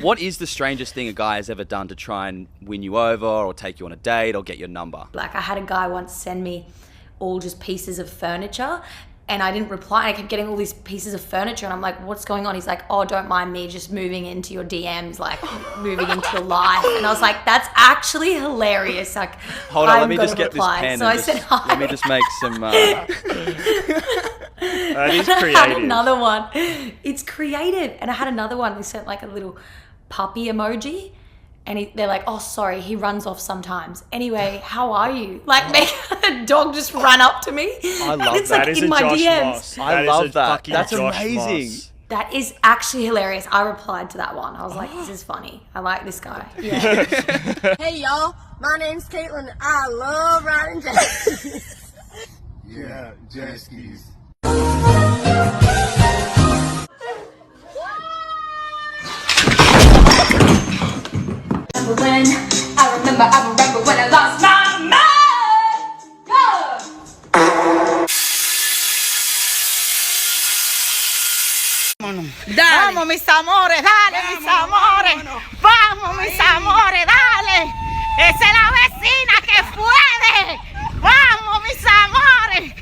What is the strangest thing a guy has ever done to try and win you over or take you on a date or get your number? Like, I had a guy once send me all just pieces of furniture and I didn't reply. I kept getting all these pieces of furniture and I'm like, what's going on? He's like, oh, don't mind me just moving into your DMs, like moving into your life. And I was like, that's actually hilarious. Like, hold on, let me just get this pen. So I said, hi. Let me just make some... That is creative. I had another one. It's creative. And I had another one. They sent like a little puppy emoji. And they're like, oh, sorry, he runs off sometimes. Anyway, how are you? Like, make a dog just run up to me. I love it's that. like in my DMs. I love that. That's amazing. That is actually hilarious. I replied to that one. I was like, this is funny. I like this guy. Yeah. Hey, y'all. My name's Caitlin. I love riding jet skis. Yeah, jet skis. I remember when I lost my mind. Vamos mis amores, dale mis amores. Vamos mis amores, dale. Esa es la vecina que puede. Vamos mis amores.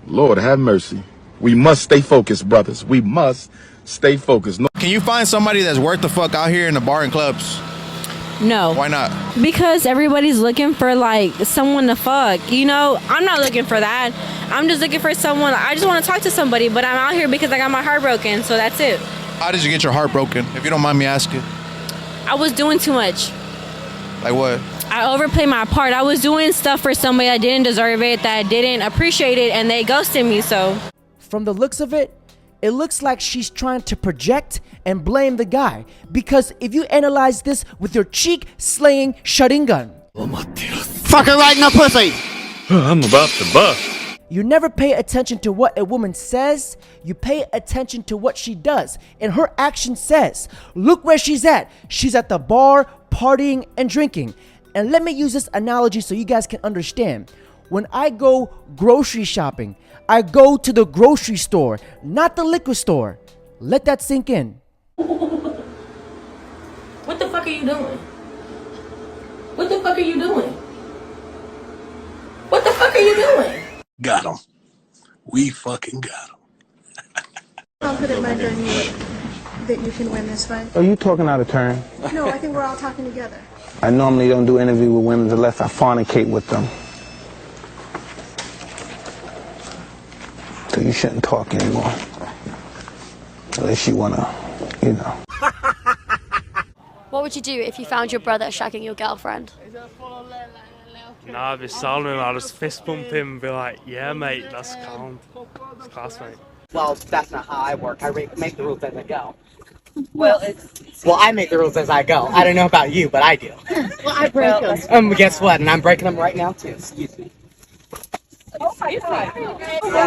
Lord have mercy. We must stay focused, brothers. We must stay focused. No. Can you find somebody that's worth the fuck out here in the bar and clubs? No. Why not? Because everybody's looking for like someone to fuck. You know, I'm not looking for that. I'm just looking for someone. I just want to talk to somebody, but I'm out here because I got my heart broken, so that's it. How did you get your heart broken, if you don't mind me asking? I was doing too much. Like what? I overplayed my part. I was doing stuff for somebody that didn't deserve it, that didn't appreciate it, and they ghosted me, so. From the looks of it, it looks like she's trying to project and blame the guy. Because if you analyze this with your cheek-slaying shutting gun. Fuck her right in the pussy. I'm about to bust. You never pay attention to what a woman says, you pay attention to what she does. And her action says, look where she's at. She's at the bar, partying and drinking. And let me use this analogy so you guys can understand. When I go grocery shopping, I go to the grocery store, not the liquor store. Let that sink in. What the fuck are you doing? What the fuck are you doing? What the fuck are you doing? Got him. We fucking got him. Confident, my girl, that you can win this fight? Are you talking out of turn? No, I think we're all talking together. I normally don't do interviews with women unless I fornicate with them. So you shouldn't talk anymore. Unless you wanna, you know. What would you do if you found your brother shagging your girlfriend? Nah, I'd be sounding, I'd just fist bump him and be like, yeah, mate, that's calm. It's class, mate. Well, that's not how I work. I make the rules as I go. Well, I make the rules as I go. I don't know about you, but I do. Well, I break them. Guess what? And I'm breaking them right now, too. Excuse me. Oh my God.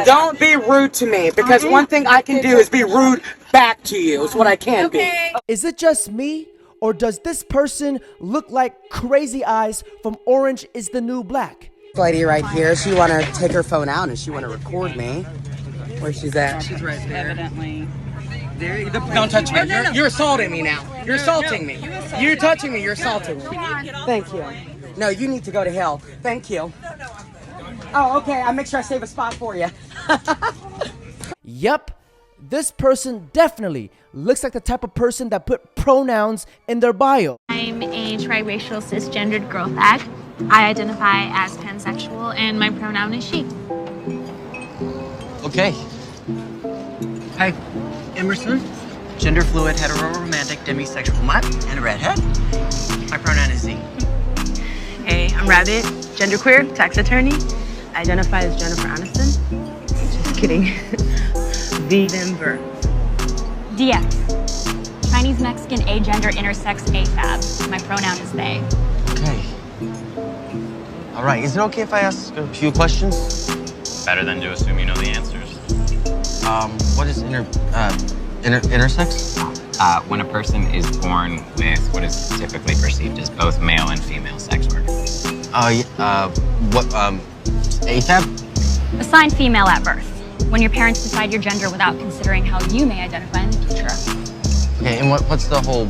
Don't be rude to me, because one thing I can do is be rude back to you. Is what I can be. Is it just me? Or does this person look like Crazy Eyes from Orange is the New Black? This lady right here, she want to take her phone out and she want to record me. Where's she's at? She's right there. Evidently. There, don't touch me. You're assaulting me now. You're assaulting me. You're touching me. You're assaulting me. Thank you. No, you need to go to hell. Thank you. Oh, okay. I'll make sure I save a spot for you. Yep. This person definitely looks like the type of person that put pronouns in their bio. I'm a triracial cisgendered girl fag. I identify as pansexual and my pronoun is she. Okay. Hi, Emerson. Gender fluid, hetero-romantic, demisexual mutt, and a redhead. My pronoun is Z. Hey, I'm Rabbit, genderqueer, tax attorney. Identify as Jennifer Aniston. Just kidding. Denver. DX. Chinese Mexican agender intersex AFAB. My pronoun is they. Okay. All right, is it okay if I ask a few questions? Better than to assume you know the answers. What is intersex? When a person is born with what is typically perceived as both male and female sex organs. AFAB? Assigned female at birth. when your parents decide your gender without considering how you may identify in the future. Okay, and what's the whole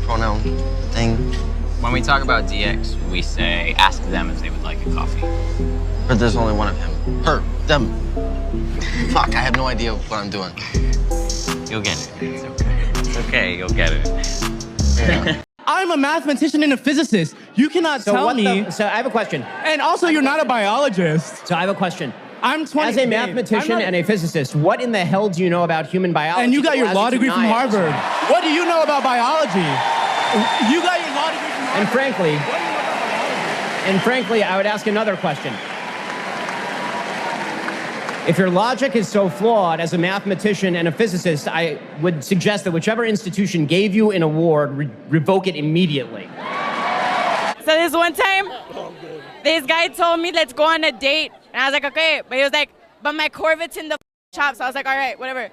pronoun thing? When we talk about DX, we say, ask them if they would like a coffee. But there's only one of him. Her. Them. Fuck, I have no idea what I'm doing. You'll get it. It's okay. It's okay, you'll get it. Yeah. I'm a mathematician and a physicist. You cannot tell me. So I have a question. And also, you're not a biologist. So I have a question. I'm 20. As a mathematician and a physicist, what in the hell do you know about human biology? And you got your law degree from Harvard. What do you know about biology? You got your law degree from Harvard. And frankly, I would ask another question. If your logic is so flawed as a mathematician and a physicist, I would suggest that whichever institution gave you an award, revoke it immediately. So this one time, this guy told me, let's go on a date. And I was like, okay. But he was like, but my Corvette's in the shop. So I was like, all right, whatever.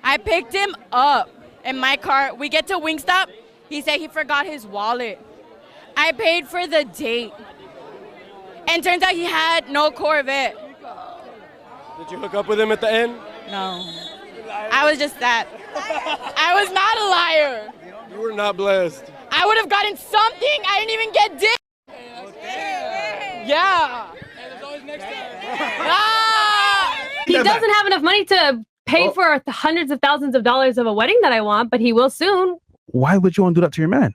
I picked him up in my car. We get to Wingstop. He said he forgot his wallet. I paid for the date. And turns out he had no Corvette. Did you hook up with him at the end? No. I was just that. I was not a liar. You were not blessed. I would have gotten something. I didn't even get dick. Yeah. He doesn't have enough money to pay for the hundreds of thousands of dollars of a wedding that I want, but he will soon. Why would you want to do that to your man?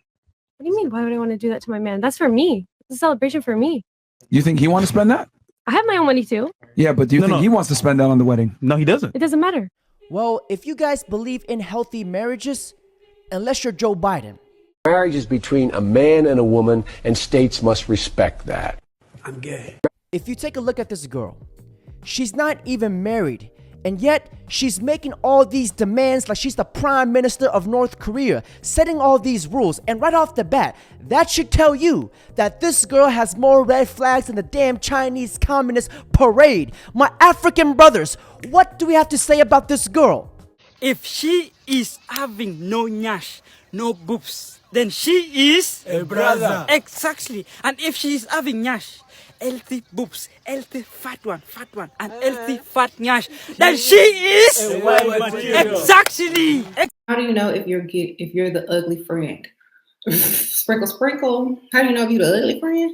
What do you mean? Why would I want to do that to my man? That's for me. It's a celebration for me. You think he want to spend that? I have my own money too. Yeah, but do you think he wants to spend that on the wedding? No, he doesn't. It doesn't matter. Well, if you guys believe in healthy marriages, unless you're Joe Biden. Marriage is between a man and a woman, and states must respect that. I'm gay. If you take a look at this girl, she's not even married, and yet she's making all these demands like she's the prime minister of North Korea, setting all these rules. And right off the bat, that should tell you that this girl has more red flags than the damn Chinese Communist parade. My African brothers, what do we have to say about this girl? If she is having no nyash, no boobs, then she is a brother. Exactly. And if she is having nyash, healthy boobs, healthy fat one, and healthy fat nyash, then she is a white material. Exactly. How do you know if you're the ugly friend? Sprinkle, sprinkle. How do you know if you're the ugly friend?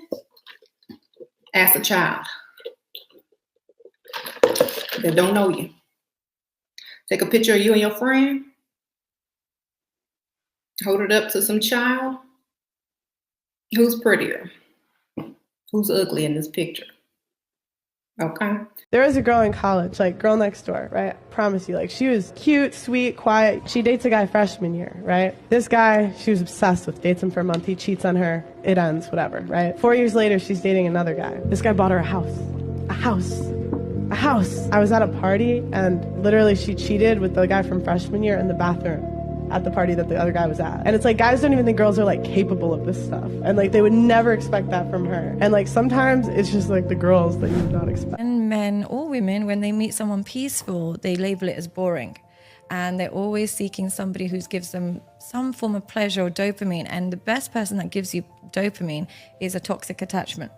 Ask a child that don't know you. Take a picture of you and your friend. Hold it up to some child. Who's prettier? Who's ugly in this picture? Okay. There was a girl in college, like girl next door, right? Promise you, like she was cute, sweet, quiet. She dates a guy freshman year, right? This guy, she was obsessed with, dates him for a month, he cheats on her, it ends, whatever, right? 4 years later, she's dating another guy. This guy bought her a house. A house. A house. I was at a party and literally she cheated with the guy from freshman year in the bathroom at the party that the other guy was at. And it's like, guys don't even think girls are like capable of this stuff. And like, they would never expect that from her. And like, sometimes it's just like the girls that you would not expect. And men or women, when they meet someone peaceful, they label it as boring. And they're always seeking somebody who gives them some form of pleasure or dopamine. And the best person that gives you dopamine is a toxic attachment.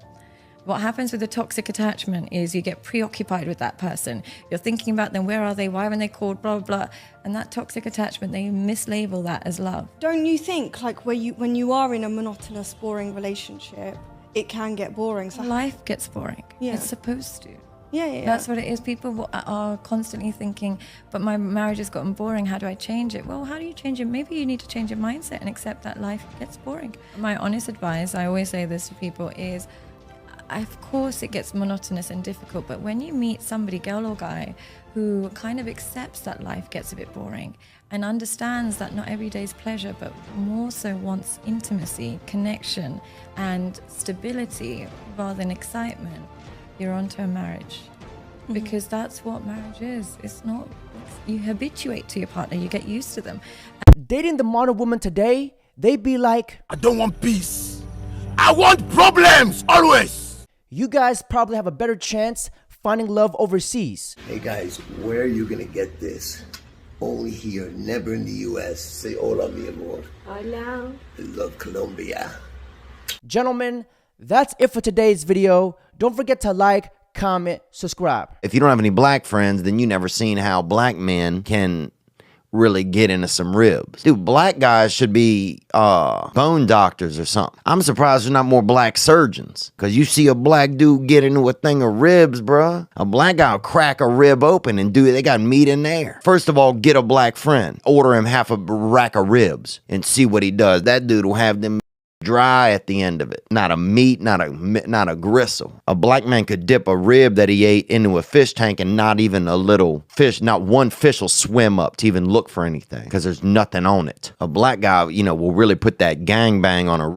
What happens with a toxic attachment is you get preoccupied with that person. You're thinking about them, where are they, why haven't they called, blah, blah, blah. And that toxic attachment, they mislabel that as love. Don't you think, like, when you are in a monotonous, boring relationship, it can get boring? So life gets boring. Yeah. It's supposed to. Yeah. That's what it is. People are constantly thinking, but my marriage has gotten boring, how do I change it? Well, how do you change it? Maybe you need to change your mindset and accept that life gets boring. My honest advice, I always say this to people, is of course it gets monotonous and difficult, but when you meet somebody, girl or guy, who kind of accepts that life gets a bit boring and understands that not every day is pleasure, but more so wants intimacy, connection, and stability rather than excitement, you're onto a marriage. Because that's what marriage is. It's not, you habituate to your partner, you get used to them. Dating the modern woman today, they be like, I don't want peace. I want problems, always. You guys probably have a better chance finding love overseas. Hey guys, where are you gonna get this? Only here, never in the US. Say hola, mi amor. Hola. I love Colombia. Gentlemen, that's it for today's video. Don't forget to like, comment, subscribe. If you don't have any black friends, then you never seen how black men can really get into some ribs. Dude, black guys should be bone doctors or something. I'm surprised there's not more black surgeons, because you see a black dude get into a thing of ribs, bruh. A black guy will crack a rib open and they got meat in there. First of all, get a black friend. Order him half a rack of ribs and see what he does. That dude will have them dry at the end of it. Not a meat, not a gristle. A black man could dip a rib that he ate into a fish tank and not even a little fish, not one fish will swim up to even look for anything because there's nothing on it. A black guy, will really put that gangbang on a